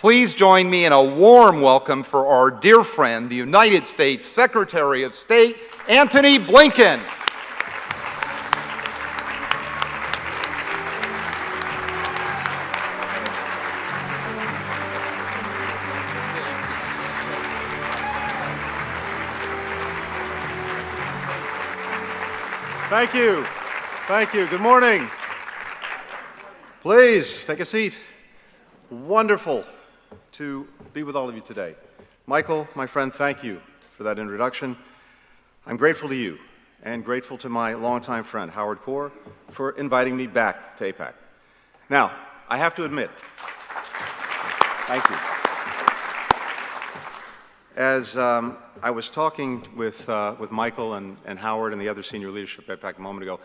Please join me in a warm welcome for our dear friend, the United States Secretary of State, Antony Blinken. Thank you. Thank you. Good morning. Please take a seat. Wonderful to be with all of you today. Michael, my friend, thank you for that introduction. I'm grateful to you and grateful to my longtime friend, Howard Kaur, for inviting me back to AIPAC. Now, I have to admit, thank you. As I was talking with Michael and Howard and the other senior leadership at AIPAC a moment ago,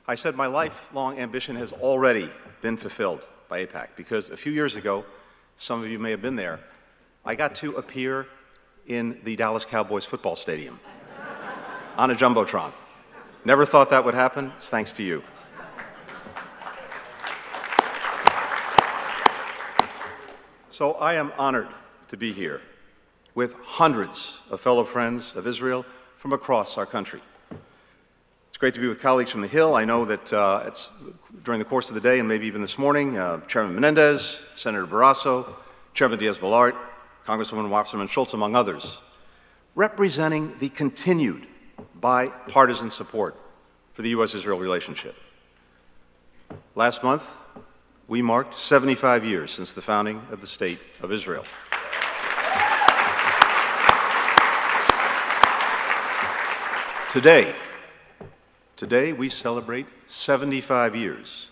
I said my lifelong ambition has already been fulfilled by AIPAC because a few years ago, some of you may have been there, I got to appear in the Dallas Cowboys football stadium on a Jumbotron. Never thought that would happen. It's thanks to you. So I am honored to be here with hundreds of fellow friends of Israel from across our country. It's great to be with colleagues from the Hill. I know that during the course of the day and maybe even this morning, Chairman Menendez, Senator Barrasso, Chairman Diaz-Balart, Congresswoman Wasserman Schultz, among others, representing the continued bipartisan support for the U.S. Israel relationship. Last month, we marked 75 years since the founding of the State of Israel. Today we celebrate 75 years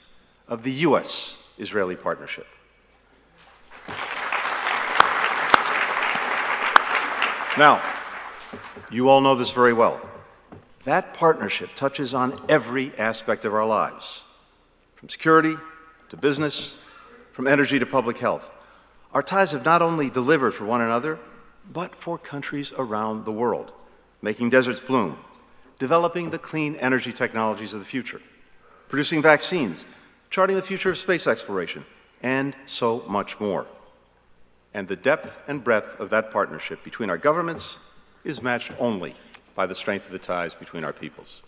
of the U.S.-Israeli partnership. Now, you all know this very well. That partnership touches on every aspect of our lives, from security to business, from energy to public health. Our ties have not only delivered for one another, but for countries around the world, making deserts bloom, developing the clean energy technologies of the future, producing vaccines, charting the future of space exploration, and so much more. And the depth and breadth of that partnership between our governments is matched only by the strength of the ties between our peoples.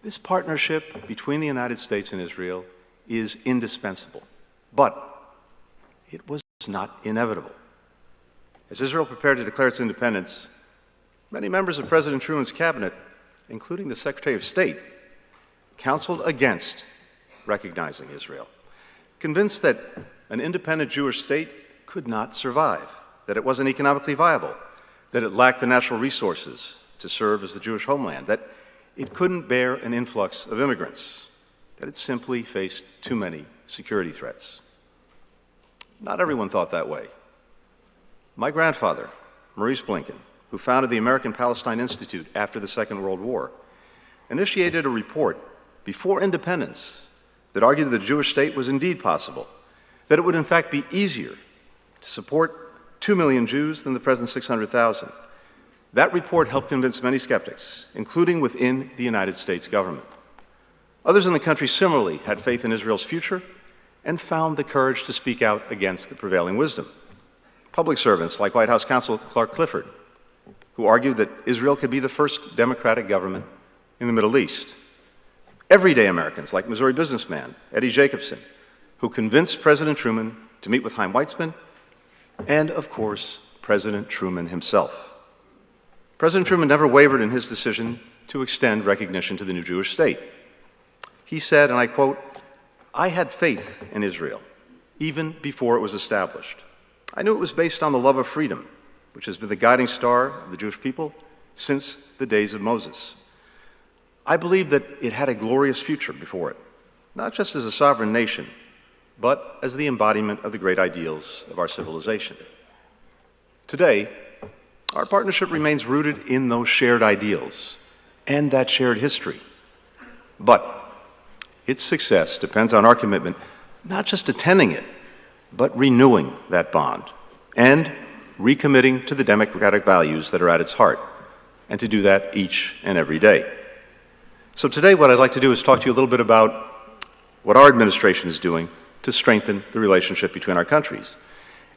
This partnership between the United States and Israel is indispensable, but it was not inevitable. As Israel prepared to declare its independence, many members of President Truman's cabinet, including the Secretary of State, counseled against recognizing Israel, convinced that an independent Jewish state could not survive, that it wasn't economically viable, that it lacked the natural resources to serve as the Jewish homeland, that it couldn't bear an influx of immigrants, that it simply faced too many security threats. Not everyone thought that way. My grandfather, Maurice Blinken, who founded the American Palestine Institute after the Second World War, initiated a report before independence that argued that the Jewish state was indeed possible, that it would in fact be easier to support 2 million Jews than the present 600,000. That report helped convince many skeptics, including within the United States government. Others in the country similarly had faith in Israel's future and found the courage to speak out against the prevailing wisdom. Public servants like White House counsel Clark Clifford, who argued that Israel could be the first democratic government in the Middle East. Everyday Americans like Missouri businessman Eddie Jacobson, who convinced President Truman to meet with Chaim Weizmann, and of course, President Truman himself. President Truman never wavered in his decision to extend recognition to the new Jewish state. He said, and I quote, "I had faith in Israel even before it was established. I knew it was based on the love of freedom, which has been the guiding star of the Jewish people since the days of Moses. I believe that it had a glorious future before it, not just as a sovereign nation, but as the embodiment of the great ideals of our civilization." Today, our partnership remains rooted in those shared ideals and that shared history. But its success depends on our commitment not just attending it, but renewing that bond and recommitting to the democratic values that are at its heart, and to do that each and every day. So today what I'd like to do is talk to you a little bit about what our administration is doing to strengthen the relationship between our countries.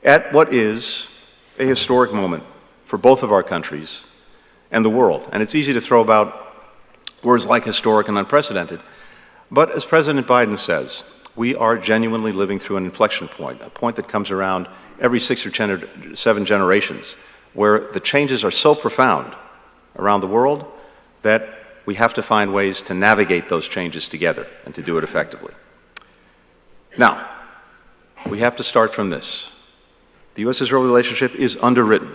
at what is a historic moment for both of our countries and the world. And it's easy to throw about words like historic and unprecedented, but as President Biden says, we are genuinely living through an inflection point, a point that comes around every 6 or 7 generations, where the changes are so profound around the world that we have to find ways to navigate those changes together and to do it effectively. Now, we have to start from this. The U.S. Israel relationship is underwritten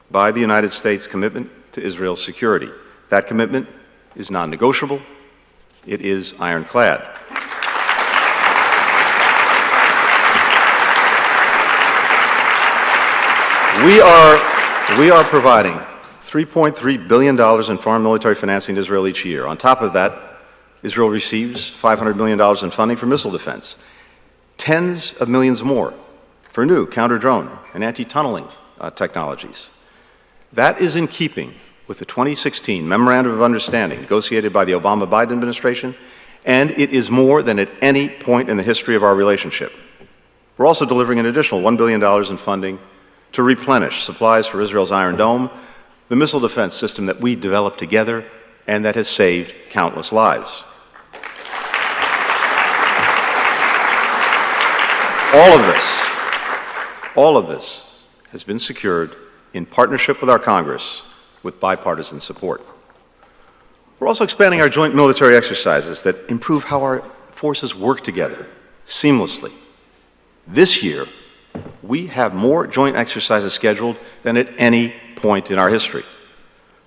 by the United States' commitment to Israel's security. That commitment is non-negotiable. It is ironclad. We are providing $3.3 billion in foreign military financing to Israel each year. On top of that, Israel receives $500 million in funding for missile defense, tens of millions more for new counter-drone and anti-tunneling technologies. That is in keeping with the 2016 Memorandum of Understanding negotiated by the Obama-Biden administration, and it is more than at any point in the history of our relationship. We're also delivering an additional $1 billion in funding to replenish supplies for Israel's Iron Dome, the missile defense system that we developed together and that has saved countless lives. All of this has been secured in partnership with our Congress with bipartisan support. We're also expanding our joint military exercises that improve how our forces work together seamlessly. This year, we have more joint exercises scheduled than at any point in our history.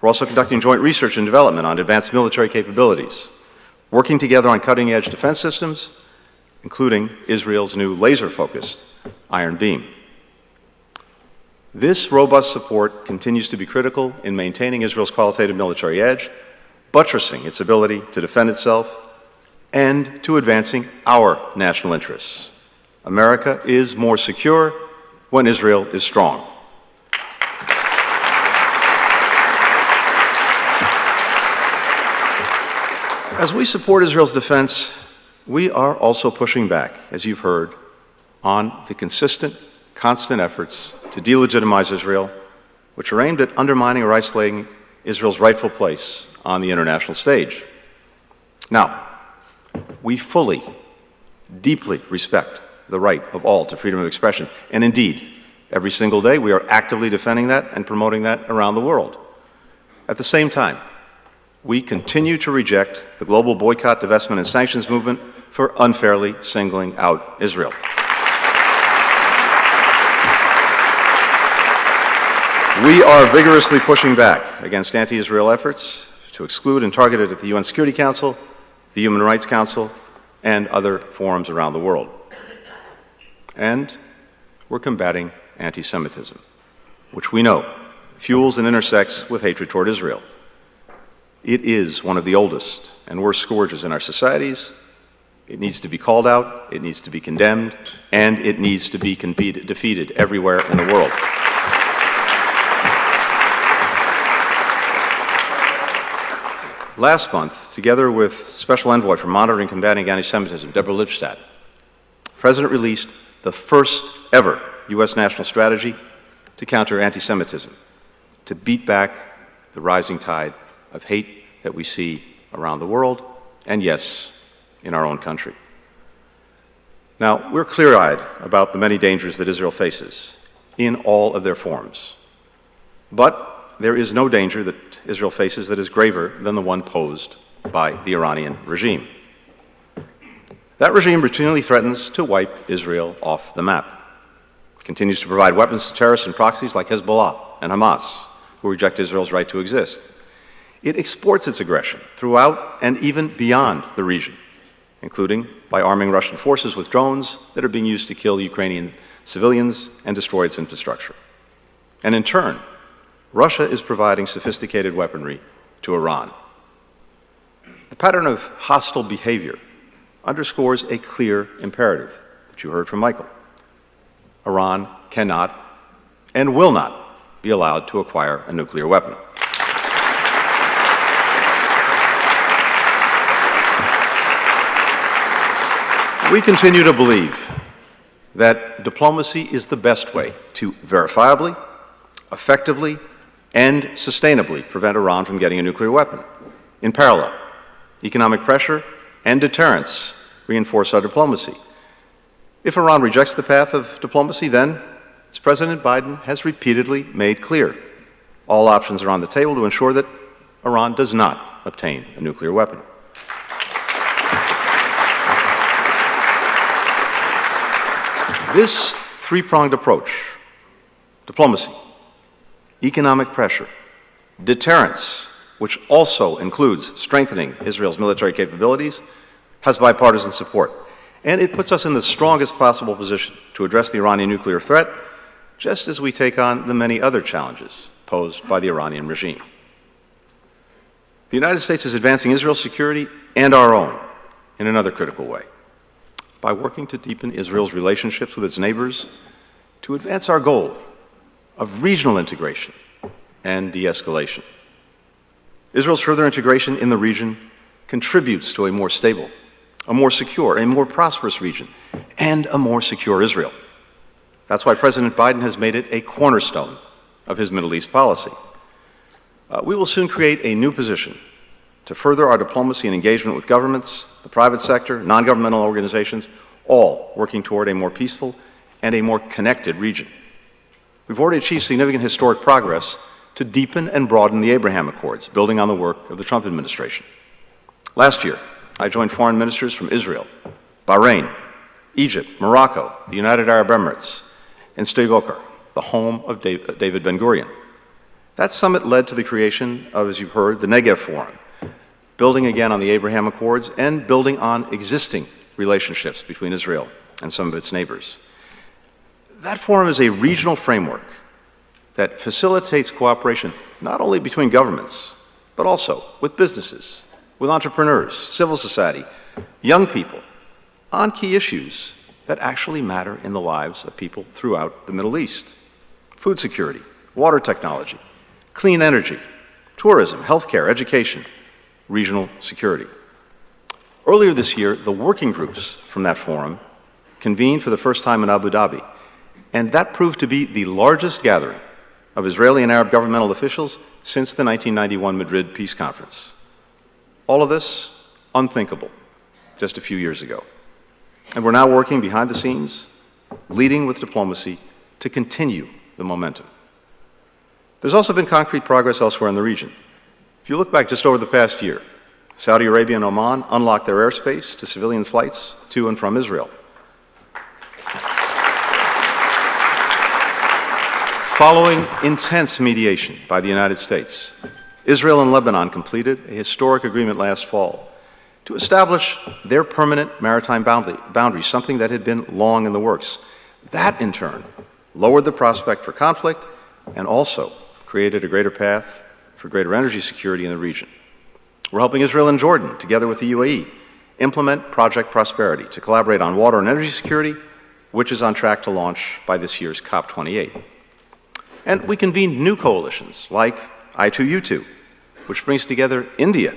We're also conducting joint research and development on advanced military capabilities, working together on cutting-edge defense systems, including Israel's new laser-focused Iron Beam. This robust support continues to be critical in maintaining Israel's qualitative military edge, buttressing its ability to defend itself, and to advancing our national interests. America is more secure when Israel is strong. As we support Israel's defense, we are also pushing back, as you've heard, on the constant efforts to delegitimize Israel, which are aimed at undermining or isolating Israel's rightful place on the international stage. Now, we fully, deeply respect the right of all to freedom of expression, and indeed, every single day we are actively defending that and promoting that around the world. At the same time, we continue to reject the global boycott, divestment, and sanctions movement for unfairly singling out Israel. We are vigorously pushing back against anti-Israel efforts to exclude and target it at the UN Security Council, the Human Rights Council, and other forums around the world. And we're combating anti-Semitism, which we know fuels and intersects with hatred toward Israel. It is one of the oldest and worst scourges in our societies. It needs to be called out, it needs to be condemned, and it needs to be defeated everywhere in the world. Last month, together with Special Envoy for Monitoring and Combating Anti-Semitism, Deborah Lipstadt, the President released the first ever U.S. national strategy to counter anti-Semitism, to beat back the rising tide of hate that we see around the world, and yes, in our own country. Now, we're clear-eyed about the many dangers that Israel faces in all of their forms. But there is no danger that Israel faces that is graver than the one posed by the Iranian regime. That regime routinely threatens to wipe Israel off the map. It continues to provide weapons to terrorists and proxies like Hezbollah and Hamas, who reject Israel's right to exist. It exports its aggression throughout and even beyond the region, including by arming Russian forces with drones that are being used to kill Ukrainian civilians and destroy its infrastructure. And in turn, Russia is providing sophisticated weaponry to Iran. The pattern of hostile behavior underscores a clear imperative that you heard from Michael. Iran cannot and will not be allowed to acquire a nuclear weapon. We continue to believe that diplomacy is the best way to verifiably, effectively, and sustainably prevent Iran from getting a nuclear weapon. In parallel, economic pressure and deterrence reinforce our diplomacy. If Iran rejects the path of diplomacy, then, as President Biden has repeatedly made clear, all options are on the table to ensure that Iran does not obtain a nuclear weapon. This three-pronged approach, diplomacy, economic pressure, deterrence, which also includes strengthening Israel's military capabilities, has bipartisan support. And it puts us in the strongest possible position to address the Iranian nuclear threat, just as we take on the many other challenges posed by the Iranian regime. The United States is advancing Israel's security and our own in another critical way, by working to deepen Israel's relationships with its neighbors to advance our goal of regional integration and de-escalation. Israel's further integration in the region contributes to a more stable, a more secure, a more prosperous region, and a more secure Israel. That's why President Biden has made it a cornerstone of his Middle East policy. We will soon create a new position to further our diplomacy and engagement with governments, the private sector, non-governmental organizations, all working toward a more peaceful and a more connected region. We've already achieved significant historic progress to deepen and broaden the Abraham Accords, building on the work of the Trump administration. Last year, I joined foreign ministers from Israel, Bahrain, Egypt, Morocco, the United Arab Emirates, and Sde-Boker, the home of David Ben-Gurion. That summit led to the creation of, as you've heard, the Negev Forum, building again on the Abraham Accords and building on existing relationships between Israel and some of its neighbors. That forum is a regional framework that facilitates cooperation not only between governments, but also with businesses, with entrepreneurs, civil society, young people, on key issues that actually matter in the lives of people throughout the Middle East. Food security, water technology, clean energy, tourism, healthcare, education, regional security. Earlier this year, the working groups from that forum convened for the first time in Abu Dhabi, and that proved to be the largest gathering of Israeli and Arab governmental officials since the 1991 Madrid Peace Conference. All of this, unthinkable just a few years ago. And we're now working behind the scenes, leading with diplomacy to continue the momentum. There's also been concrete progress elsewhere in the region. If you look back just over the past year, Saudi Arabia and Oman unlocked their airspace to civilian flights to and from Israel. Following intense mediation by the United States, Israel and Lebanon completed a historic agreement last fall to establish their permanent maritime boundary, something that had been long in the works. That, in turn, lowered the prospect for conflict and also created a greater path for greater energy security in the region. We're helping Israel and Jordan, together with the UAE, implement Project Prosperity to collaborate on water and energy security, which is on track to launch by this year's COP28. And we convened new coalitions like I2U2, which brings together India,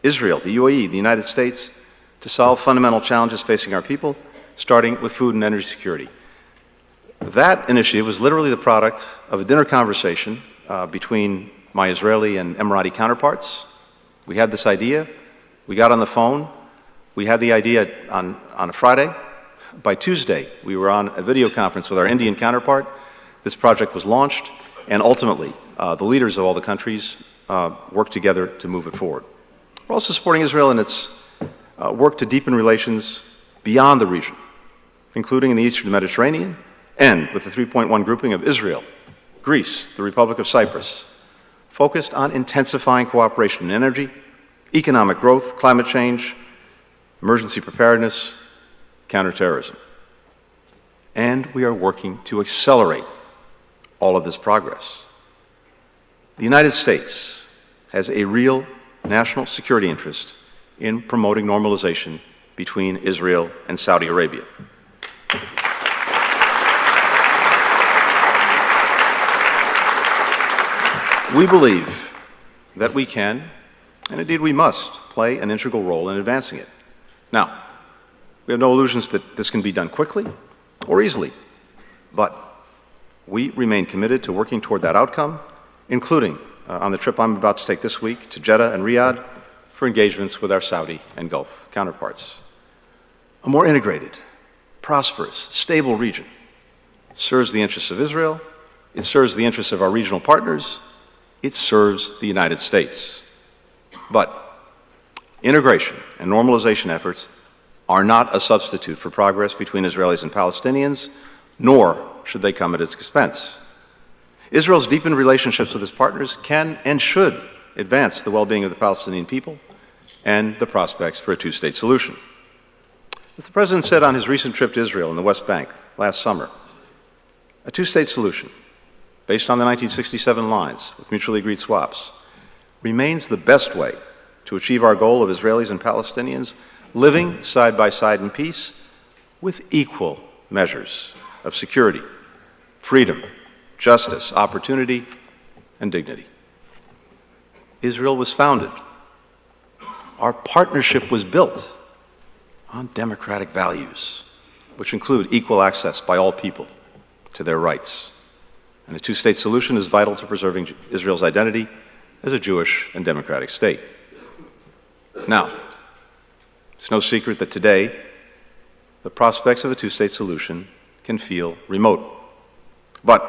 Israel, the UAE, the United States, to solve fundamental challenges facing our people, starting with food and energy security. That initiative was literally the product of a dinner conversation between my Israeli and Emirati counterparts. We had this idea, we got on the phone, we had the idea on a Friday. By Tuesday, we were on a video conference with our Indian counterpart. This project was launched, and ultimately, the leaders of all the countries worked together to move it forward. We're also supporting Israel in its work to deepen relations beyond the region, including in the Eastern Mediterranean, and with the 3.1 grouping of Israel, Greece, the Republic of Cyprus, focused on intensifying cooperation in energy, economic growth, climate change, emergency preparedness, counterterrorism. And we are working to accelerate all of this progress. The United States has a real national security interest in promoting normalization between Israel and Saudi Arabia. We believe that we can, and indeed we must, play an integral role in advancing it. Now, we have no illusions that this can be done quickly or easily, but we remain committed to working toward that outcome, including on the trip I'm about to take this week to Jeddah and Riyadh for engagements with our Saudi and Gulf counterparts. A more integrated, prosperous, stable region serves the interests of Israel, it serves the interests of our regional partners, it serves the United States. But integration and normalization efforts are not a substitute for progress between Israelis and Palestinians, nor should they come at its expense. Israel's deepened relationships with its partners can and should advance the well-being of the Palestinian people and the prospects for a two-state solution. As the President said on his recent trip to Israel and the West Bank last summer, a two-state solution based on the 1967 lines with mutually agreed swaps remains the best way to achieve our goal of Israelis and Palestinians living side by side in peace with equal measures of security, freedom, justice, opportunity, and dignity. Israel was founded. Our partnership was built on democratic values, which include equal access by all people to their rights. And a two-state solution is vital to preserving Israel's identity as a Jewish and democratic state. Now, it's no secret that today the prospects of a two-state solution can feel remote. But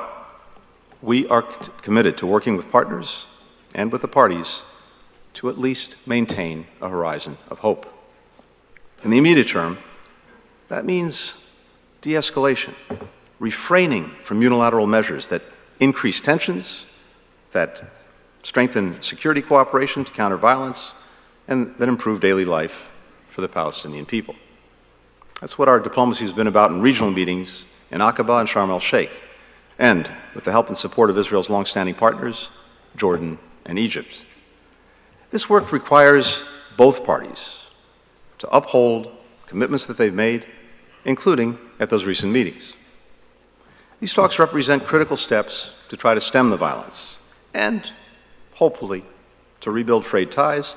we are committed to working with partners and with the parties to at least maintain a horizon of hope. In the immediate term, that means de-escalation, refraining from unilateral measures that increase tensions, that strengthen security cooperation to counter violence, and that improve daily life for the Palestinian people. That's what our diplomacy has been about in regional meetings in Aqaba and Sharm el-Sheikh, and with the help and support of Israel's longstanding partners, Jordan and Egypt. This work requires both parties to uphold commitments that they've made, including at those recent meetings. These talks represent critical steps to try to stem the violence and, hopefully, to rebuild frayed ties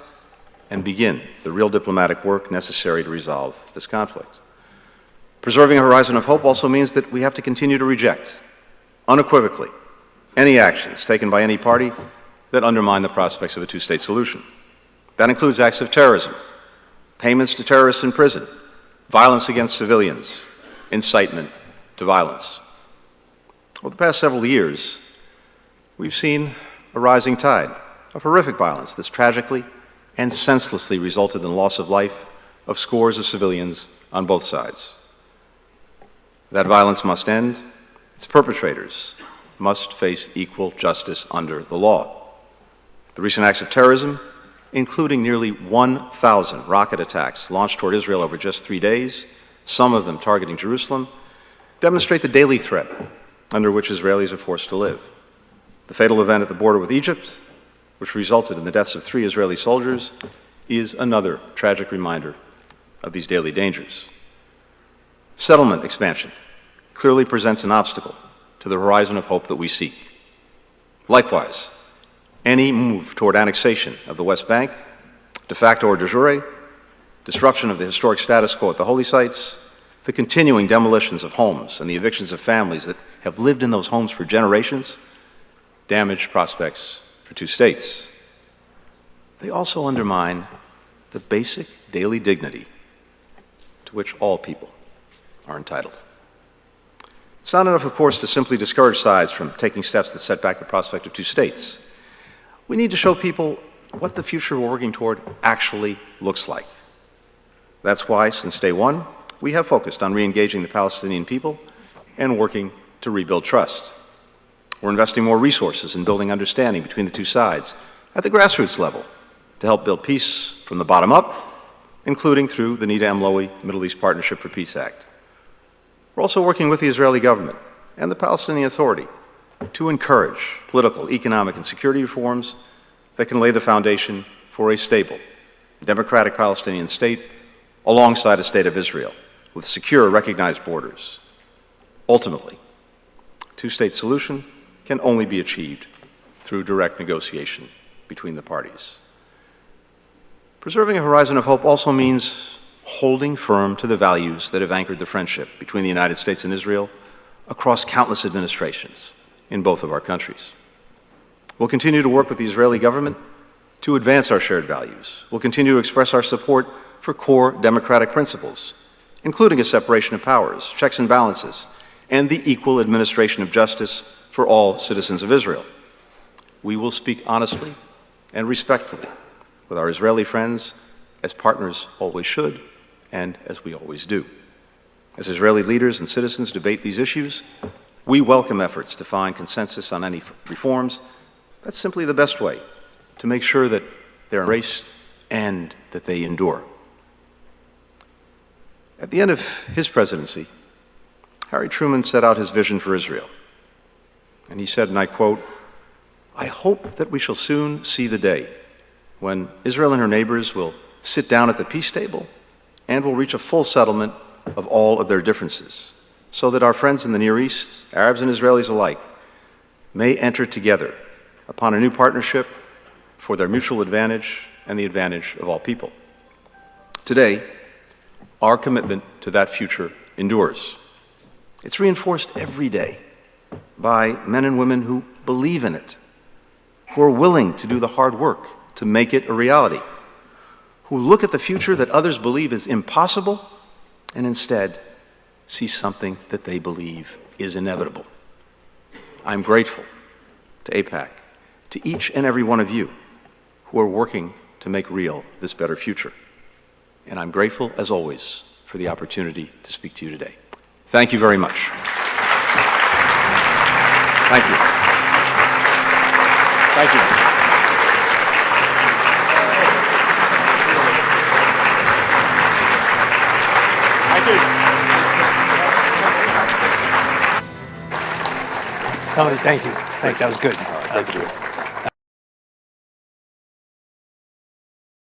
and begin the real diplomatic work necessary to resolve this conflict. Preserving a horizon of hope also means that we have to continue to reject, unequivocally, any actions taken by any party that undermine the prospects of a two-state solution. That includes acts of terrorism, payments to terrorists in prison, violence against civilians, incitement to violence. Over the past several years, we've seen a rising tide of horrific violence that's tragically and senselessly resulted in the loss of life of scores of civilians on both sides. That violence must end. Its perpetrators must face equal justice under the law. The recent acts of terrorism, including nearly 1,000 rocket attacks launched toward Israel over just 3 days, some of them targeting Jerusalem, demonstrate the daily threat under which Israelis are forced to live. The fatal event at the border with Egypt, which resulted in the deaths of 3 Israeli soldiers, is another tragic reminder of these daily dangers. Settlement expansion clearly presents an obstacle to the horizon of hope that we seek. Likewise, any move toward annexation of the West Bank, de facto or de jure, disruption of the historic status quo at the holy sites, the continuing demolitions of homes and the evictions of families that have lived in those homes for generations, damage prospects for two states. They also undermine the basic daily dignity to which all people are entitled. It's not enough, of course, to simply discourage sides from taking steps that set back the prospect of two states. We need to show people what the future we're working toward actually looks like. That's why, since day one, we have focused on re-engaging the Palestinian people and working to rebuild trust. We're investing more resources in building understanding between the two sides at the grassroots level to help build peace from the bottom up, including through the Nita M. Lowey Middle East Partnership for Peace Act. We're also working with the Israeli government and the Palestinian Authority to encourage political, economic, and security reforms that can lay the foundation for a stable, democratic Palestinian state alongside a state of Israel with secure, recognized borders. Ultimately, a two-state solution can only be achieved through direct negotiation between the parties. Preserving a horizon of hope also means holding firm to the values that have anchored the friendship between the United States and Israel across countless administrations in both of our countries. We'll continue to work with the Israeli government to advance our shared values. We'll continue to express our support for core democratic principles, including a separation of powers, checks and balances, and the equal administration of justice for all citizens of Israel. We will speak honestly and respectfully with our Israeli friends, as partners always should, and as we always do. As Israeli leaders and citizens debate these issues, we welcome efforts to find consensus on any reforms. That's simply the best way to make sure that they're embraced and that they endure. At the end of his presidency, Harry Truman set out his vision for Israel. And he said, and I quote, "I hope that we shall soon see the day when Israel and her neighbors will sit down at the peace table and will reach a full settlement of all of their differences, so that our friends in the Near East, Arabs and Israelis alike, may enter together upon a new partnership for their mutual advantage and the advantage of all people." Today, our commitment to that future endures. It's reinforced every day by men and women who believe in it, who are willing to do the hard work to make it a reality, who look at the future that others believe is impossible and instead see something that they believe is inevitable. I'm grateful to AIPAC, to each and every one of you who are working to make real this better future. And I'm grateful, as always, for the opportunity to speak to you today. Thank you very much. Thank you. Thank you. Tony, thank you. That was good. That was good.